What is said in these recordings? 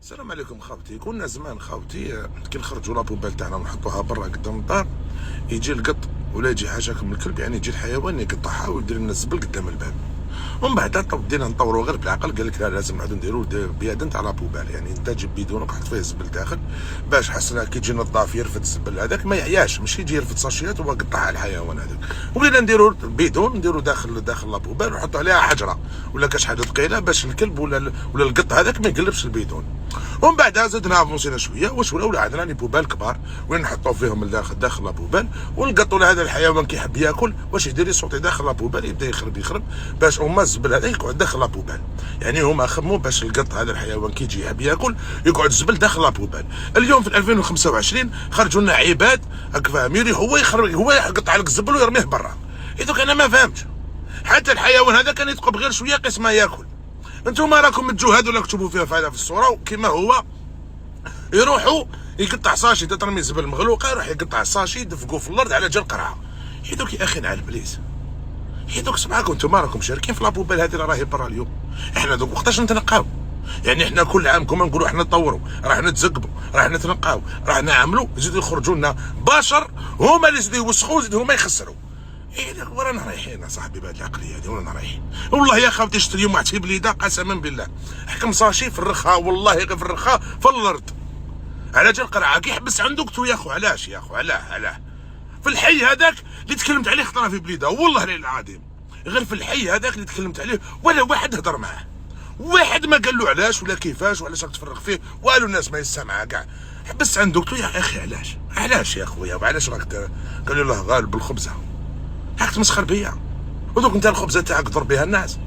السلام عليكم خاوتي. كنا زمان خاوتي كي نخرجوا لابوبال تاعنا ونحطوها برا قدام الدار، يجي القط ولا يجي حاجه من الكلب، يعني يجي الحيوان يقطعها ويدير لنا الزبل قدام الباب. ومن بعد بدينا نطوروا غير بالعقل، قال لك لا لازم نعودوا نديروا بيد تاع لابوبال، يعني انت تجيب بيدون وتحط فيه الزبل داخل باش حسنا كي يجي النظاف يرفد الزبل هذاك ما يعياش، ماشي يجي يرفد ساشيات ويقطعها الحيوان هذاك. وبدينا نديروا البيدون نديروا داخل لابوبال ونحطوا عليها حجره ولا كاش حاجه ثقيله باش الكلب ولا القط هذاك ما يقلبش البيدون. ومن بعد زدنا افونسينا شويه ولا عندنا لي بوبال كبار وين نحطوا فيهم داخل لابوبال، والقط ولا هذا الحيوان كي يحب ياكل واش يدير يصوتي داخل لابوبال، يبدا يخرب باش هما الزبل هذا يقعد داخل لابوبال. يعني هما خمموا باش القط هذا الحيوان كي يجي يحب ياكل يقعد الزبل داخل لابوبال. اليوم في 2025 خرجوا لنا عباد راك فاهم، هو يقطع لك الزبل ويرميه برا. اذا انا ما فهمتش، حتى الحيوان هذا كان يتقب غير شويه قسم ما ياكل. انتم راكم تجوا هذو اللي كتبوا فيها فايده في الصوره وكما هو يروحوا يقطع ساشي ترمي زبل مغلوقه، يروح يقطع الساشي يدفقوا في الارض على جال قرعه. حيدوك يا اخي على البليس، حيدوك سمعكم انتم راكم شاركين في لابوبال هذه اللي راهي برا اليوم. احنا دوك وقتاش نتنقاو؟ يعني احنا كل عام كما نقولوا احنا نطوروا، راح نتزقبوا، راح نتنقاو، راح نعملوا، يزيدوا يخرجوا لنا بشر هما اللي يزيدوا يوسخوا، يزيدوا هما يخسروا. ايه ورانا رايحين يا صاحبي بهذه العقليه هذه، ورانا رايحين. والله يا خاوتي شفت اليوم واحد في بليده قسما بالله حكم صاشي في الرخاء، والله غير في الرخاء في الارض على جال قرعه كي يحبس عندك تو يا اخو. علاش يا اخو؟ علاه في الحي هذاك اللي تكلمت عليه خطره في بليده، والله العظيم غير في الحي هذاك اللي تكلمت عليه ولا واحد هضر معاه، واحد ما قال له علاش ولا كيفاش وعلاش راك تفرغ فيه، والو الناس ما يسمعها كاع. حبست عندك تو يا اخي. علاش يا خويا؟ وعلاش راك قال الله غالب بالخبزه؟ هاك تمسخر بيا. ودوك انت الخبزه تاعك تضرب بها الناس،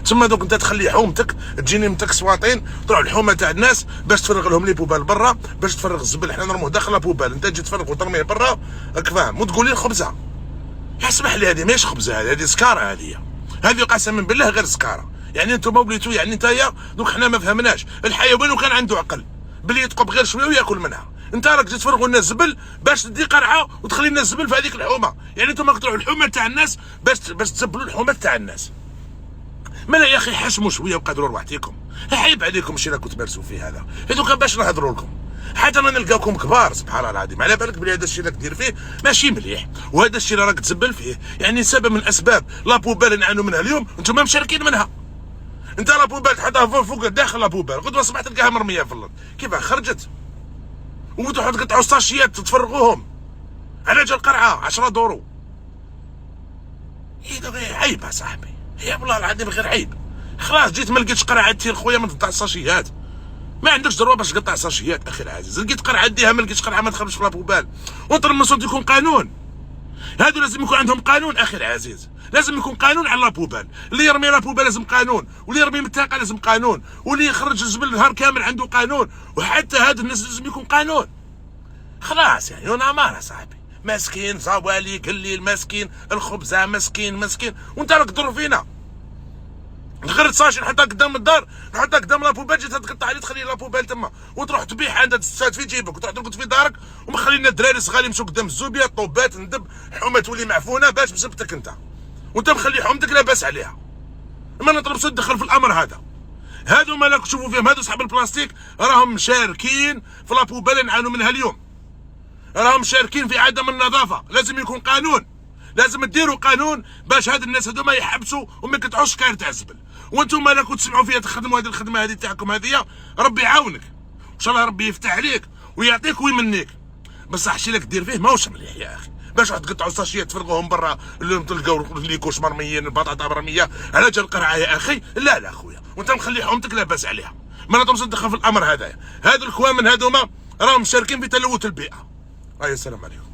تسمى دوك انت تخلي حومتك تجيني متك سواطين تروح الحومه تاع الناس باش تفرغ لهم لي بوبال برا، باش تفرغ الزبل حنا نرموه داخل بوبال، انت تجي تفرغ وترميه برا، راك فاهم؟ وتقول لي الخبزه. اسمح لي هذه ماهيش خبزه، هذه سكاره. هذه قسما بالله غير سكاره. يعني انتم وليتوا يعني نتايا دوك حنا ما فهمناش الحيوان وكان عنده عقل بلي يتقب غير شويه وياكل منها. انت راك تجي تفرغوا لنا الزبل باش تدي قرعه وتخلي لنا الزبل في هذيك الحومه. يعني انتم راك تروحوا الحومه تاع الناس باش تزبلوا الحومه تاع الناس. مالا يا اخي حشموا شويه وقدروا روحتكم، عيب عليكم الشيء راكم تمارسوا فيه هذا. هذوك باش نهضروا لكم حتى ما نلقاكم كبار سبحان الله العظيم. على بالك بلي هذا الشيء راك دير فيه ماشي مليح، وهذا الشيء اللي راك تزبل فيه يعني سبب من اسباب لابوبال نعانوا منها اليوم انتم مشاركين منها. انت لابوبال تحطها فوق داخل لابوبال، غدوه صباح تلقاها مرميه في الارض. كيف خرجت؟ وتروحوا تقطعوا الساشيات تفرغوهم على جال قرعه 10 دورو. عيب يا صاحبي، يا والله العظيم غير عيب. خلاص جيت ما لقيتش قرعه دير خويا ما تقطع الساشيات، ما عندكش ضروره باش تقطع الساشيات اخي العزيز. لقيت قرعه ديها، ما لقيتش قرعه ما تخرجش في لابوبال. وطالما يكون قانون، هادو لازم يكون عندهم قانون اخي العزيز، لازم يكون قانون على لابوبال. اللي يرمي لابوبال لازم قانون، واللي يرمي من الطاقه لازم قانون، واللي يخرج الزبل النهار كامل عنده قانون، وحتى هاد الناس لازم يكون قانون. خلاص يعني انا مالها صاحبي، مسكين زوالي قليل مسكين الخبزه مسكين وانت راك تضر فينا. غير ساشي نحطها قدام الدار، نحطها قدام لابوبال، جيت تقطع عليه تخلي لابوبال تما وتروح تبيعها عندها تستاد في جيبك وتروح ترقد في دارك، ومخلي لنا الدراري صغار يمشوا قدام الزوبيه طوبات ندب حومه تولي معفونه باش بسبتك انت، وانت مخلي حومتك لاباس عليها. ما نطلبش تدخل في الامر هذا. هادو ما راك تشوفوا فيهم، هادو صحاب البلاستيك راهم مشاركين في لابوبال نعانوا منها اليوم، راهم مشاركين في عدم النظافه. لازم يكون قانون، لازم ديروا قانون باش هاد الناس هادو ما يحبسوا وما يقطعوش كاين تاع الزبل. وانتم راكم تسمعوا فيها تخدموا هذه الخدمه هذه تاعكم هذه، ربي يعاونك ان شاء الله، ربي يفتح عليك ويعطيك ويمنيك. بصح الشيء اللي دير فيه ماهوش مليح يا اخي، باش تقطعوا الساشيات تفرغوهم برا تلقاو ليكوش مرميين البطاطا مرميه على جال القرعه يا اخي. لا خويا، وانت مخلي حومتك لاباس عليها. ما نطمش ندخل في الامر هذايا. هادو الكوامن هادوما راهم مشاركين في تلوث البيئه. السلام عليكم.